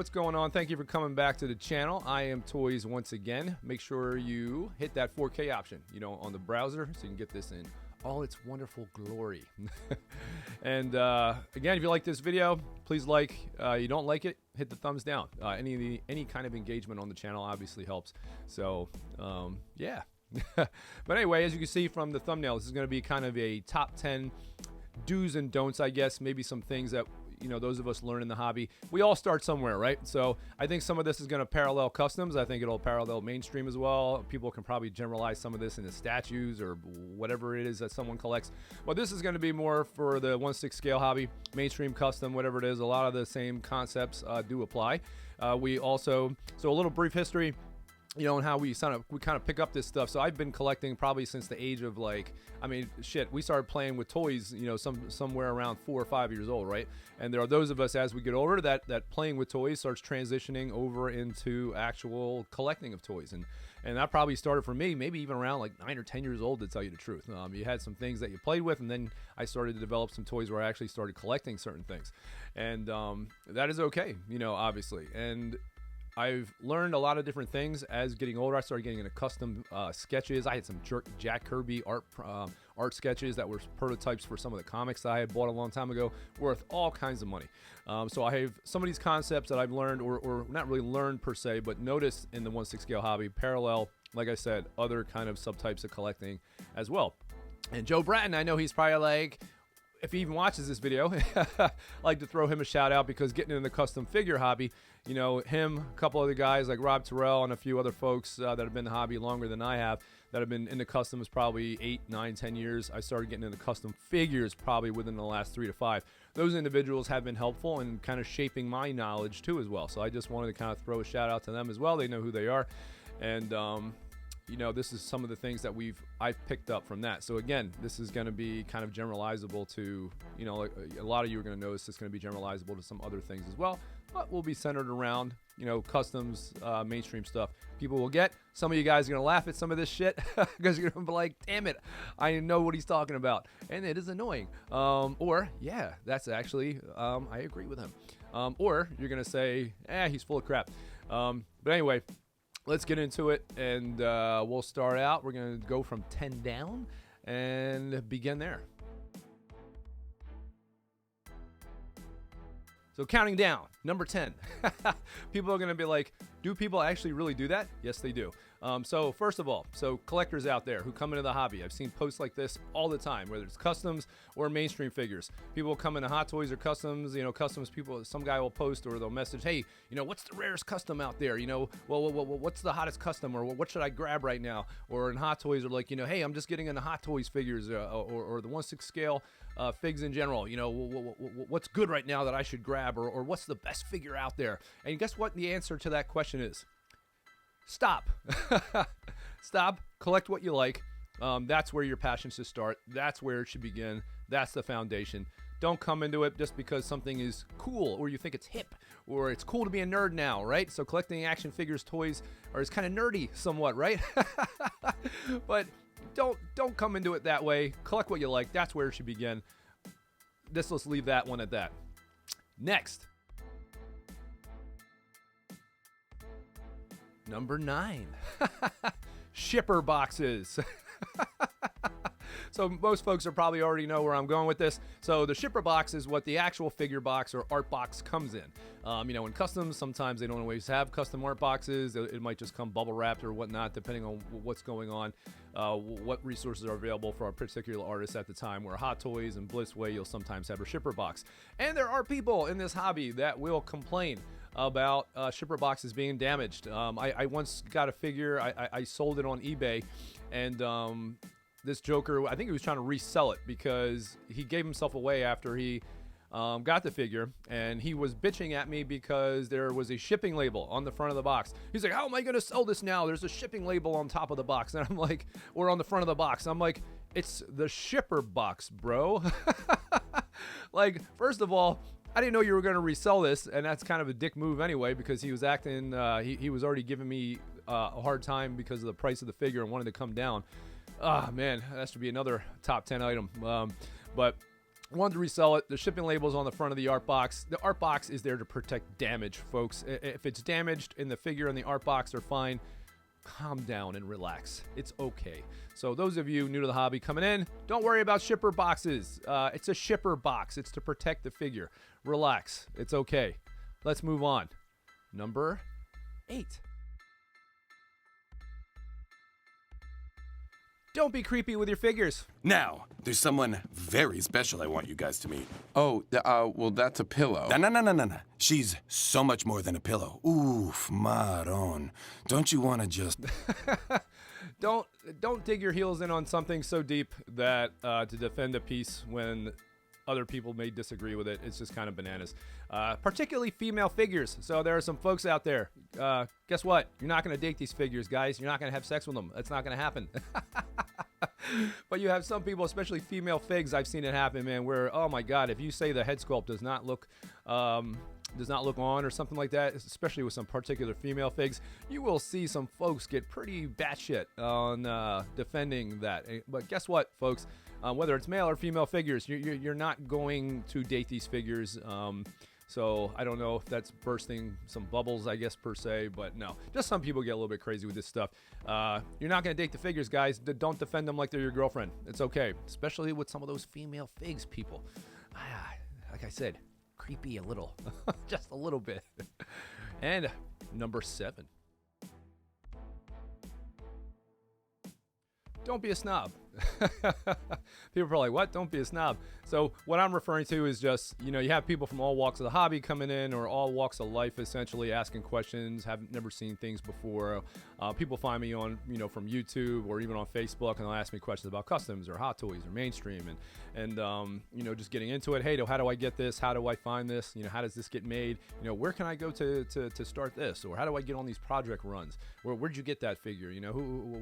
what's going on? Thank you for coming back to the channel. I am Toys once again. Make sure you hit that 4K option, on the browser so you can get this in all its wonderful glory. And again, if you like this video, please like. You don't like it, hit the thumbs down. Any kind of engagement on the channel obviously helps. So yeah. But anyway, as you can see from the thumbnail, this is going to be kind of a top 10 do's and don'ts, I guess. Maybe some things that those of us learn in the hobby. We all start somewhere, right? So I think some of this is going to parallel customs. I think it'll parallel mainstream as well. People can probably generalize some of this into statues or whatever it is that someone collects. But this is going to be more for the 1/6 scale hobby, mainstream, custom, whatever it is. A lot of the same concepts do apply. We also, so a little brief history, and how we kind of pick up this stuff. So I've been collecting probably since the age of we started playing with toys, somewhere around 4 or 5 years old, right? And there are those of us as we get older that playing with toys starts transitioning over into actual collecting of toys. And that probably started for me, maybe even around like 9 or 10 years old, to tell you the truth. You had some things that you played with, and then I started to develop some toys where I actually started collecting certain things. And that is okay, obviously. And I've learned a lot of different things as getting older. I started getting into custom sketches. I had some Jack Kirby art sketches that were prototypes for some of the comics that I had bought a long time ago, worth all kinds of money. So I have some of these concepts that I've learned, or not really learned per se, but noticed in the 1/6 scale hobby, parallel, like I said, other kind of subtypes of collecting as well. And Joe Bratton, I know he's probably like, if he even watches this video, I'd like to throw him a shout out, because getting into the custom figure hobby, him, a couple other guys like Rob Terrell and a few other folks that have been in the hobby longer than I have, that have been into customs probably 8, 9, 10 years. I started getting into custom figures probably within the last 3 to 5. Those individuals have been helpful and kind of shaping my knowledge too as well. So I just wanted to kind of throw a shout out to them as well. They know who they are. And this is some of the things that I've picked up from that. So again, this is going to be kind of generalizable to, like a lot of you are going to notice it's going to be generalizable to some other things as well, but we'll be centered around, customs, mainstream stuff. People will get. Some of you guys are going to laugh at some of this shit because you're going to be like, damn it, I know what he's talking about. And it is annoying. Or, yeah, that's actually, I agree with him. Or you're going to say, he's full of crap. But anyway, let's get into it, and we'll start out. We're going to go from 10 down and begin there. So counting down, number 10. People are going to be like, do people actually really do that? Yes, they do. So first of all, collectors out there who come into the hobby, I've seen posts like this all the time, whether it's customs or mainstream figures. People come into Hot Toys or customs, customs people, some guy will post or they'll message, hey, what's the rarest custom out there? What's the hottest custom, or what should I grab right now? Or in Hot Toys, are like, hey, I'm just getting into Hot Toys figures or the 1/6 scale figs in general. What's good right now that I should grab, or what's the best figure out there? And guess what the answer to that question is? Stop. Stop. Collect what you like. That's where your passion should start. That's where it should begin. That's the foundation. Don't come into it just because something is cool, or you think it's hip, or it's cool to be a nerd now, right? So collecting action figures, toys, is kind of nerdy somewhat, right? But don't come into it that way. Collect what you like. That's where it should begin. Let's leave that one at that. Next. Number 9. Shipper boxes. So most folks are probably already know where I'm going with this. So the shipper box is what the actual figure box or art box comes in. In customs, sometimes they don't always have custom art boxes. It might just come bubble wrapped or whatnot, depending on what's going on, what resources are available for a particular artist at the time. Where Hot Toys and Blitzway, you'll sometimes have a shipper box. And there are people in this hobby that will complain about shipper boxes being damaged. I once got a figure, I sold it on eBay, and this joker, I think he was trying to resell it because he gave himself away after he got the figure, and he was bitching at me because there was a shipping label on the front of the box. He's like, how am I going to sell this now? There's a shipping label on top of the box. And I'm like, or on the front of the box. I'm like, it's the shipper box, bro. Like, first of all, I didn't know you were going to resell this, and that's kind of a dick move anyway, because he was acting, he was already giving me a hard time because of the price of the figure and wanted to come down. Ah, man, that should be another top 10 item. But wanted to resell it. The shipping label is on the front of the art box. The art box is there to protect damage, folks. If it's damaged in the figure and the art box, they're fine. Calm down and relax. It's okay. So those of you new to the hobby coming in, don't worry about shipper boxes. It's a shipper box. It's to protect the figure. Relax. It's okay. Let's move on. Number 8. Don't be creepy with your figures. Now, there's someone very special I want you guys to meet. Oh, well, that's a pillow. No. She's so much more than a pillow. Oof, maron. Don't you want to just... Don't dig your heels in on something so deep that to defend a piece when other people may disagree with it. It's just kind of bananas. Particularly female figures. So there are some folks out there. Guess what? You're not going to date these figures, guys. You're not going to have sex with them. That's not going to happen. But you have some people, especially female figs, I've seen it happen, man, where, oh my God, if you say the head sculpt does not look on or something like that, especially with some particular female figs, you will see some folks get pretty batshit on defending that. But guess what, folks? Whether it's male or female figures, you're not going to date these figures. So I don't know if that's bursting some bubbles, I guess, per se, but no. Just some people get a little bit crazy with this stuff. You're not going to date the figures, guys. Don't defend them like they're your girlfriend. It's okay, especially with some of those female figs, people. Like I said, creepy a little, just a little bit. And number 7. Don't be a snob. People are probably, what? Don't be a snob. So what I'm referring to is just, you have people from all walks of the hobby coming in, or all walks of life, essentially asking questions, have never seen things before. People find me on, from YouTube or even on Facebook, and they'll ask me questions about customs or hot toys or mainstream, and just getting into it. Hey, how do I get this? How do I find this? How does this get made? Where can I go to start this? Or how do I get on these project runs? Where'd you get that figure?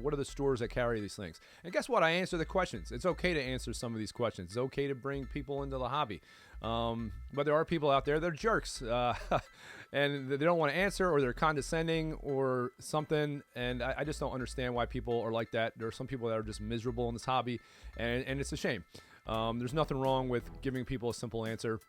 What are the stores that carry these things? And guess what? I answer the questions. It's okay to answer some of these questions. It's okay to bring people into the hobby. But there are people out there that are jerks, and they don't want to answer, or they're condescending or something. And I just don't understand why people are like that. There are some people that are just miserable in this hobby, and it's a shame. There's nothing wrong with giving people a simple answer.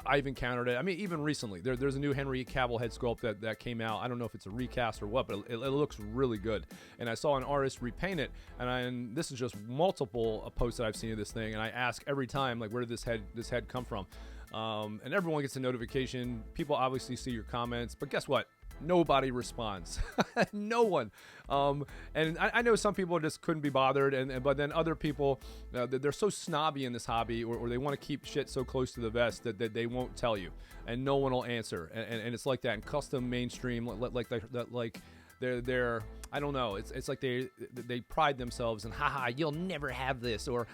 I've encountered it. I mean, even recently, there's a new Henry Cavill head sculpt that came out. I don't know if it's a recast or what, but it looks really good. And I saw an artist repaint it, and this is just multiple posts that I've seen of this thing. And I ask every time, like, where did this head come from? And everyone gets a notification. People obviously see your comments, but guess what? Nobody responds. No one. And I know some people just couldn't be bothered, but then other people, they're so snobby in this hobby, or they want to keep shit so close to the vest that they won't tell you, and no one will answer. And it's like that in custom mainstream, like they're I don't know. It's like they pride themselves in, haha, you'll never have this, or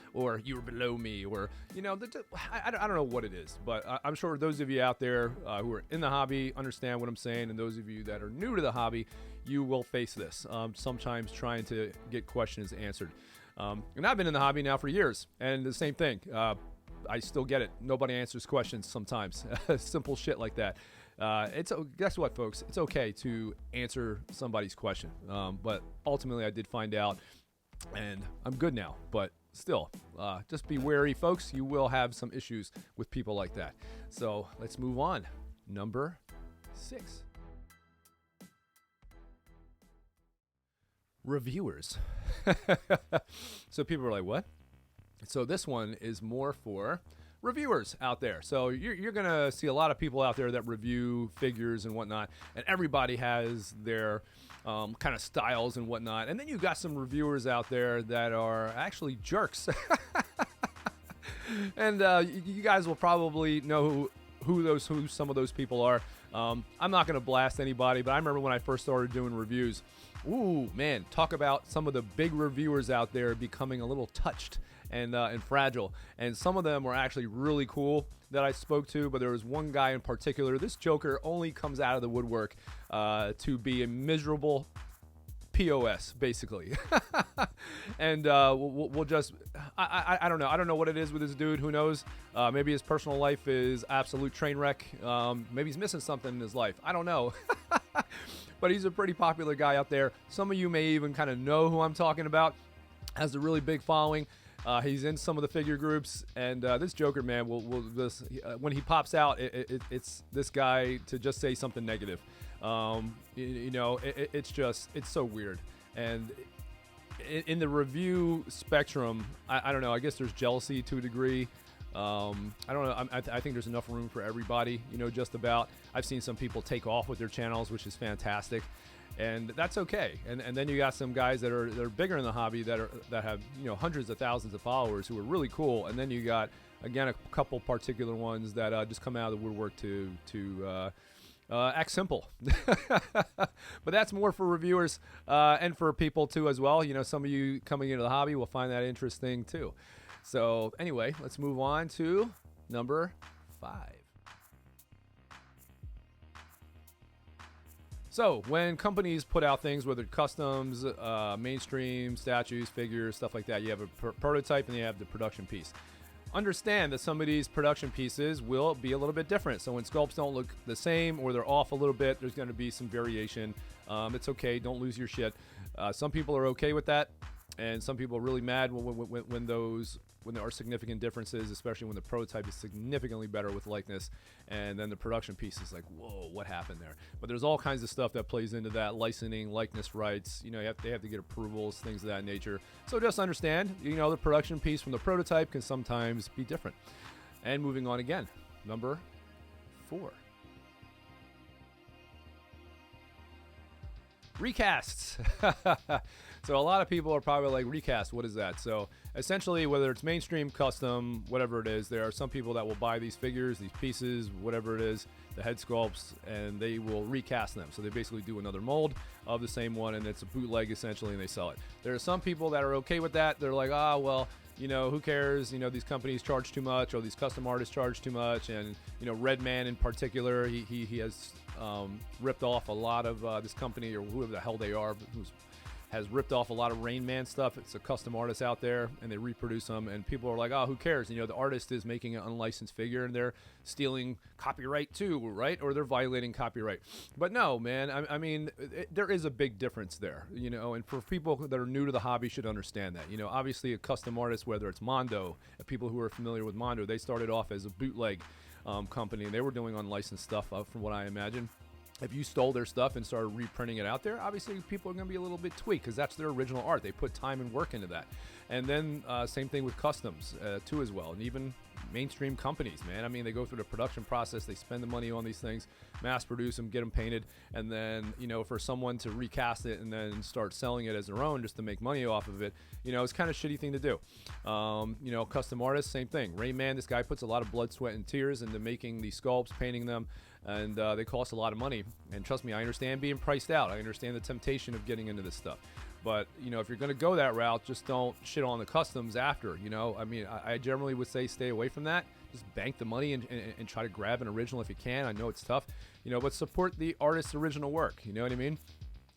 you're below me, or I don't know what it is, but I'm sure those of you out there who are in the hobby understand what I'm saying, and those of you that are new to the hobby, you will face this sometimes trying to get questions answered. And I've been in the hobby now for years, and the same thing. I still get it. Nobody answers questions sometimes. Simple shit like that. Guess what, folks? It's okay to answer somebody's question. But ultimately, I did find out, and I'm good now. But still, just be wary, folks. You will have some issues with people like that. So let's move on. Number 6. Reviewers. So people are like, what? So this one is more for reviewers out there. So you're going to see a lot of people out there that review figures and whatnot, and everybody has their kind of styles and whatnot. And then you've got some reviewers out there that are actually jerks. And you guys will probably know who some of those people are. I'm not going to blast anybody, but I remember when I first started doing reviews, ooh, man, talk about some of the big reviewers out there becoming a little touched and fragile. And some of them were actually really cool that I spoke to, but there was one guy in particular. This joker only comes out of the woodwork to be a miserable POS, basically. And we'll just, I don't know. I don't know what it is with this dude. Who knows? Maybe his personal life is absolute train wreck. Maybe he's missing something in his life. I don't know. But he's a pretty popular guy out there. Some of you may even kind of know who I'm talking about. Has a really big following. He's in some of the figure groups, and this Joker, man, when he pops out, it's this guy to just say something negative. It's so weird. And in the review spectrum, I don't know. I guess there's jealousy to a degree. I don't know. I think there's enough room for everybody. Just about. I've seen some people take off with their channels, which is fantastic, and that's okay. And then you got some guys that are bigger in the hobby that have hundreds of thousands of followers who are really cool. And then you got again a couple particular ones that just come out of the woodwork to act simple. But that's more for reviewers and for people too as well. Some of you coming into the hobby will find that interesting too. So anyway, let's move on to number 5. So when companies put out things, whether customs, mainstream, statues, figures, stuff like that, you have a prototype and you have the production piece. Understand that some of these production pieces will be a little bit different. So when sculpts don't look the same or they're off a little bit, there's going to be some variation. It's okay. Don't lose your shit. Some people are okay with that, and some people are really mad when there are significant differences, especially when the prototype is significantly better with likeness, and then the production piece is like, whoa, what happened there? But there's all kinds of stuff that plays into that: licensing, likeness rights. They have to get approvals, things of that nature. So just understand, the production piece from the prototype can sometimes be different. And moving on again, number 4. Recasts. So a lot of people are probably like, recast, what is that? So essentially, whether it's mainstream, custom, whatever it is, there are some people that will buy these figures, these pieces, whatever it is, the head sculpts, and they will recast them. So they basically do another mold of the same one, and it's a bootleg essentially, and they sell it. There are some people that are okay with that. They're like, who cares? These companies charge too much, or these custom artists charge too much. And, Redman in particular, he has ripped off a lot of this company, or whoever the hell they are, has ripped off a lot of Rain Man stuff. It's a custom artist out there, and they reproduce them, and people are like, who cares? The artist is making an unlicensed figure, and they're stealing copyright too, right? Or they're violating copyright. But no, man, I mean, there is a big difference there, and for people that are new to the hobby should understand that. Obviously a custom artist, whether it's Mondo, people who are familiar with Mondo, they started off as a bootleg company, and they were doing unlicensed stuff from what I imagine. If you stole their stuff and started reprinting it out there, obviously people are going to be a little bit tweaked because that's their original art. They put time and work into that. And then same thing with customs too as well. And even mainstream companies, man. I mean, they go through the production process. They spend the money on these things, mass produce them, get them painted. And then, for someone to recast it and then start selling it as their own just to make money off of it, it's kind of a shitty thing to do. Custom artists, same thing. Rain Man, this guy puts a lot of blood, sweat, and tears into making these sculpts, painting them. And they cost a lot of money. And trust me, I understand being priced out. I understand the temptation of getting into this stuff. But, if you're going to go that route, just don't shit on the customs after, I mean, I generally would say stay away from that. Just bank the money and try to grab an original if you can. I know it's tough, but support the artist's original work. You know what I mean?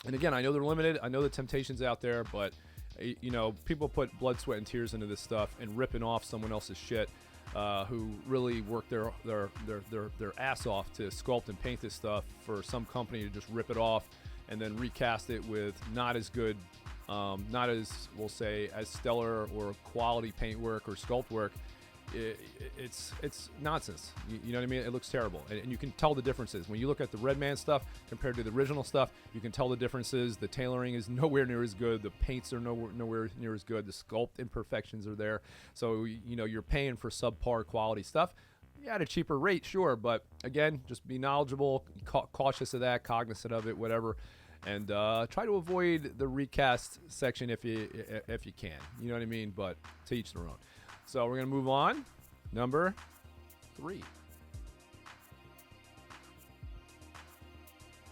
And again, I know they're limited. I know the temptation's out there. But, people put blood, sweat, and tears into this stuff and ripping off someone else's shit. Who really work their ass off to sculpt and paint this stuff for some company to just rip it off and then recast it with not as good, not as, we'll say, as stellar or quality paint work or sculpt work. It's nonsense. You know what I mean? It looks terrible, and you can tell the differences when you look at the Redman stuff compared to the original stuff. You can tell the differences. The tailoring is nowhere near as good. The paints are nowhere near as good. The sculpt imperfections are there. So you're paying for subpar quality stuff. Yeah, at a cheaper rate, sure, but again, just be knowledgeable, cautious of that, cognizant of it, whatever. And try to avoid the recast section if you can. You know what I mean? But to each their own. So we're going to move on. Number 3.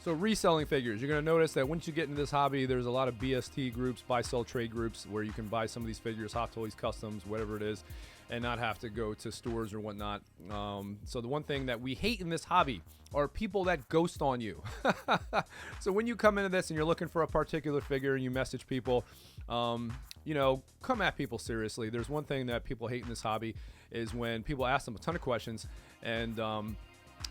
So reselling figures. You're going to notice that once you get into this hobby, there's a lot of BST groups, buy, sell, trade groups, where you can buy some of these figures, Hot Toys, customs, whatever it is, and not have to go to stores or whatnot. So the one thing that we hate in this hobby are people that ghost on you. So when you come into this and you're looking for a particular figure and you message people, come at people seriously. There's one thing that people hate in this hobby is when people ask them a ton of questions and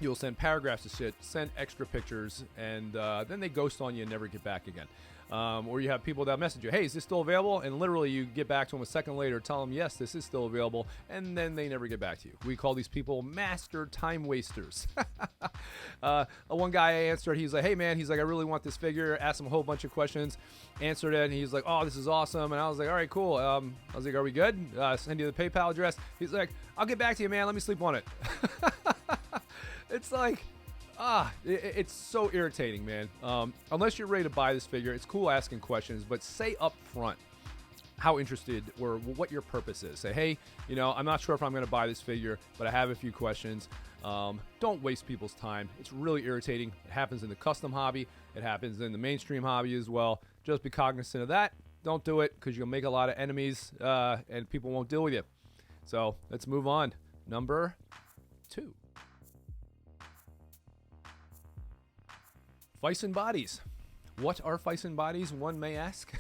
you'll send paragraphs of shit, send extra pictures, and then they ghost on you and never get back again. Or you have people that message you, hey, is this still available? And literally you get back to them a second later, tell them, yes, this is still available. And then they never get back to you. We call these people master time wasters. One guy I answered, he's like, hey man, he's like, I really want this figure. Asked him a whole bunch of questions, answered it. And he's like, oh, this is awesome. And I was like, all right, cool. I was like, are we good? Send you the PayPal address. He's like, I'll get back to you, man. Let me sleep on it. It's like, it's so irritating, man. Unless you're ready to buy this figure, it's cool asking questions, but say up front how interested or what your purpose is. Say, hey, I'm not sure if I'm going to buy this figure, but I have a few questions. Don't waste people's time. It's really irritating. It happens in the custom hobby. It happens in the mainstream hobby as well. Just be cognizant of that. Don't do it because you'll make a lot of enemies and people won't deal with you. So let's move on. Number 2. Fison bodies. What are Fison bodies, one may ask?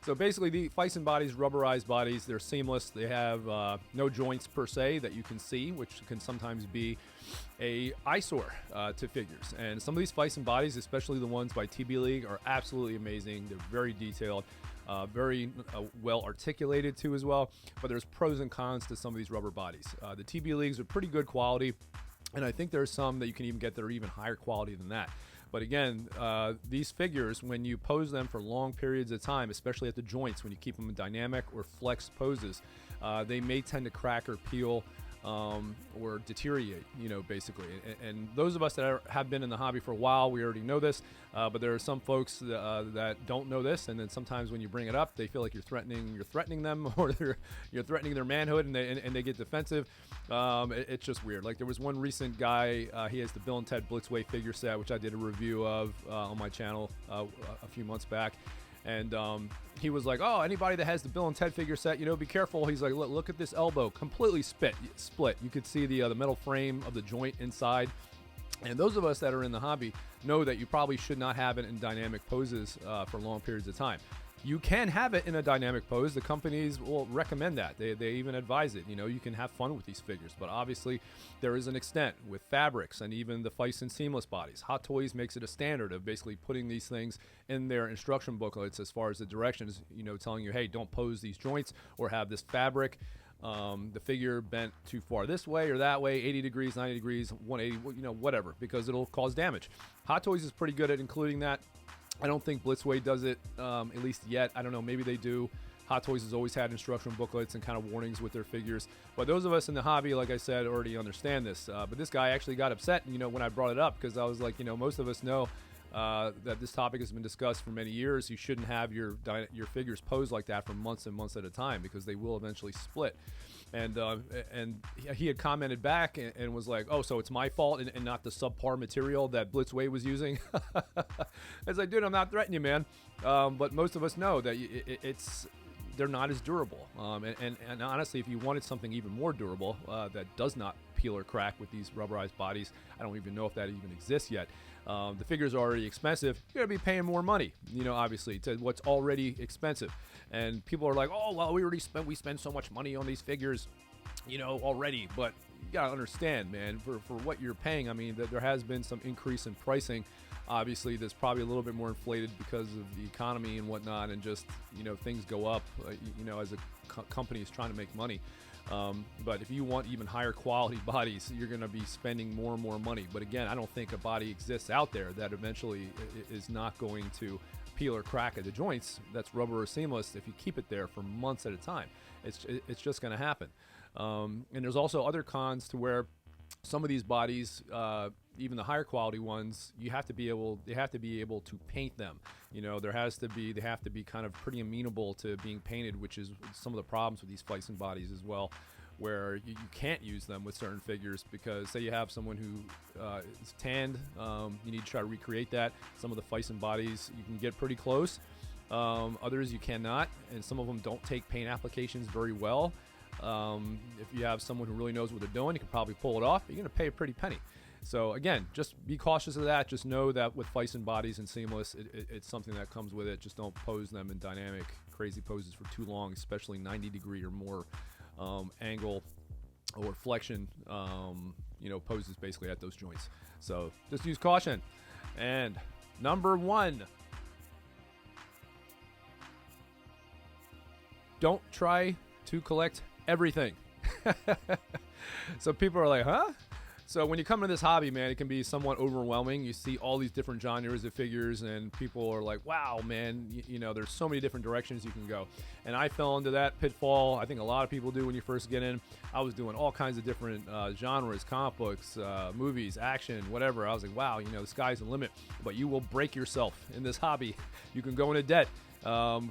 So basically, the Fison bodies, rubberized bodies, they're seamless. They have no joints per se that you can see, which can sometimes be a eyesore to figures. And some of these Fison bodies, especially the ones by TB League, are absolutely amazing. They're very detailed, very well articulated too as well. But there's pros and cons to some of these rubber bodies. The TB Leagues are pretty good quality, and I think there's some that you can even get that are even higher quality than that. But again, these figures, when you pose them for long periods of time, especially at the joints, when you keep them in dynamic or flex poses, they may tend to crack or peel or deteriorate, basically. And those of us that have been in the hobby for a while, we already know this, but there are some folks that don't know this, and then sometimes when you bring it up, they feel like you're threatening them, or you're threatening their manhood, and they get defensive. It's just weird. Like there was one recent guy, he has the Bill and Ted Blitzway figure set, which I did a review of on my channel a few months back. And he was like, oh, anybody that has the Bill and Ted figure set, be careful. He's like, look at this elbow, completely split. You could see the metal frame of the joint inside. And those of us that are in the hobby know that you probably should not have it in dynamic poses for long periods of time. You can have it in a dynamic pose. The companies will recommend that. They even advise it. You can have fun with these figures, but obviously there is an extent with fabrics and even the Fison seamless bodies. Hot Toys makes it a standard of basically putting these things in their instruction booklets as far as the directions, telling you, hey, don't pose these joints or have this fabric. The figure bent too far this way or that way, 80 degrees, 90 degrees, 180, whatever, because it'll cause damage. Hot Toys is pretty good at including that. I don't think Blitzway does it, at least yet. I don't know, maybe they do. Hot Toys has always had instruction booklets and kind of warnings with their figures. But those of us in the hobby, like I said, already understand this. But this guy actually got upset, when I brought it up, because I was like, most of us know that this topic has been discussed for many years. You shouldn't have your figures posed like that for months and months at a time because they will eventually split. And he had commented back and was like, oh, so it's my fault and not the subpar material that Blitzway was using. I was like, dude, I'm not threatening you, man. But most of us know that they're not as durable. And honestly, if you wanted something even more durable that does not peel or crack with these rubberized bodies, I don't even know if that even exists yet. The figures are already expensive. You're going to be paying more money, obviously, to what's already expensive. And people are like, oh, well, we spend so much money on these figures, already. But you got to understand, man, for what you're paying, I mean, there has been some increase in pricing. Obviously, there's probably a little bit more inflated because of the economy and whatnot, and just, things go up, as a company is trying to make money. But if you want even higher quality bodies, you're going to be spending more and more money. But again, I don't think a body exists out there that eventually is not going to peel or crack at the joints. That's rubber or seamless. If you keep it there for months at a time, it's just going to happen. And there's also other cons to where some of these bodies, even the higher quality ones, they have to be able to paint them. They have to be kind of pretty amenable to being painted, which is some of the problems with these Fison bodies as well, where you can't use them with certain figures because say you have someone who is tanned, you need to try to recreate that. Some of the Fison bodies you can get pretty close, others you cannot, and some of them don't take paint applications very well. If you have someone who really knows what they're doing, you can probably pull it off. You're going to pay a pretty penny. So again, just be cautious of that. Just know that with Fison bodies and seamless, it's something that comes with it. Just don't pose them in dynamic, crazy poses for too long, especially 90 degree or more angle or flexion, poses basically at those joints. So just use caution. And number 1, don't try to collect everything. So people are like, huh? So when you come into this hobby, man, it can be somewhat overwhelming. You see all these different genres of figures, and people are like, wow, man, you know, there's so many different directions you can go. And I fell into that pitfall. I think a lot of people do when you first get in. I was doing all kinds of different genres, comic books, movies, action, whatever. I was like, wow, you know, the sky's the limit. But you will break yourself in this hobby. You can go into debt.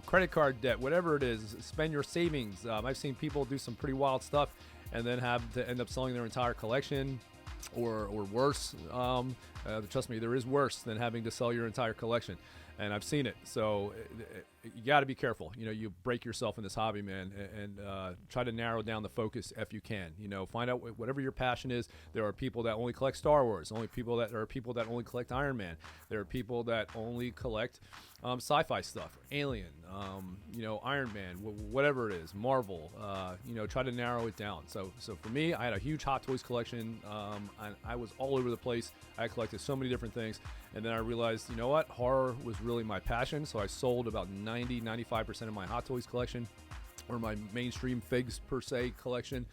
Credit card debt, whatever it is, spend your savings. I've seen people do some pretty wild stuff and then have to end up selling their entire collection. Or worse. Trust me, there is worse than having to sell your entire collection, and I've seen it. So you got to be careful. You know, you break yourself in this hobby, man, and try to narrow down the focus if you can. You know, find out whatever your passion is. There are people that only collect Star Wars. There are people that only collect Iron Man. There are people that only collect sci-fi stuff, Alien, you know, Iron Man, whatever it is, Marvel. You know, try to narrow it down. So for me, I had a huge Hot Toys collection. I was all over the place. I collected so many different things, and then I realized, you know what, horror was really my passion. So I sold about 95% of my Hot Toys collection, or my mainstream figs per se collection.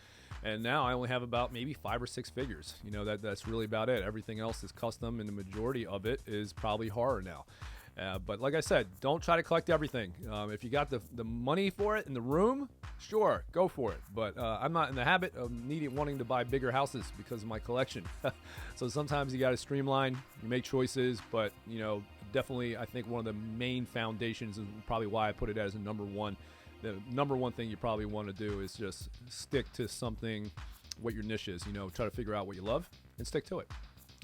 And now I only have about maybe 5 or 6 figures. You know, that's really about it. Everything else is custom, and the majority of it is probably horror now. But like I said, don't try to collect everything. If you got the money for it in the room, sure, go for it. But I'm not in the habit of wanting to buy bigger houses because of my collection. So sometimes you got to streamline, you make choices. But, you know, definitely I think one of the main foundations is probably why I put it as a number one. The number one thing you probably want to do is just stick to something, what your niche is. You know, try to figure out what you love and stick to it.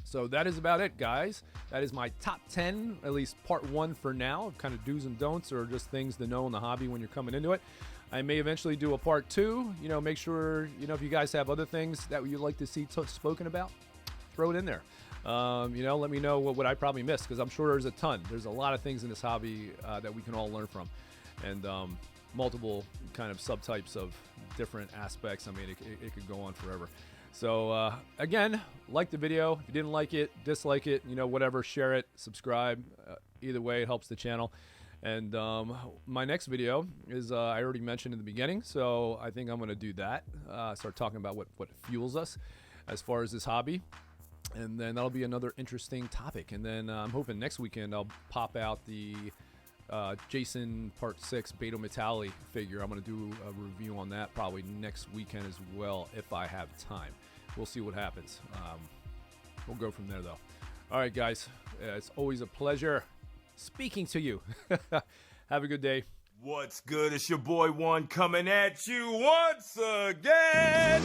So that is about it, guys. That is my top 10, at least part 1 for now, kind of do's and don'ts, or just things to know in the hobby when you're coming into it. I may eventually do a part 2. You know, make sure, you know, if you guys have other things that you'd like to see spoken about, throw it in there. You know, let me know what I probably missed, because I'm sure there's a ton. There's a lot of things in this hobby that we can all learn from, and multiple kind of subtypes of different aspects. I mean, it could go on forever. So again, like the video. If you didn't like it, dislike it, you know, whatever, share it, subscribe. Either way, it helps the channel. And my next video is, I already mentioned in the beginning, so I think I'm going to do that. Start talking about what fuels us as far as this hobby. And then that'll be another interesting topic. And then I'm hoping next weekend I'll pop out the Jason Part 6 Beto Metalli figure. I'm going to do a review on that probably next weekend as well, if I have time. We'll see what happens. We'll go from there, though. All right, guys. It's always a pleasure speaking to you. Have a good day. What's good? It's your boy One coming at you once again.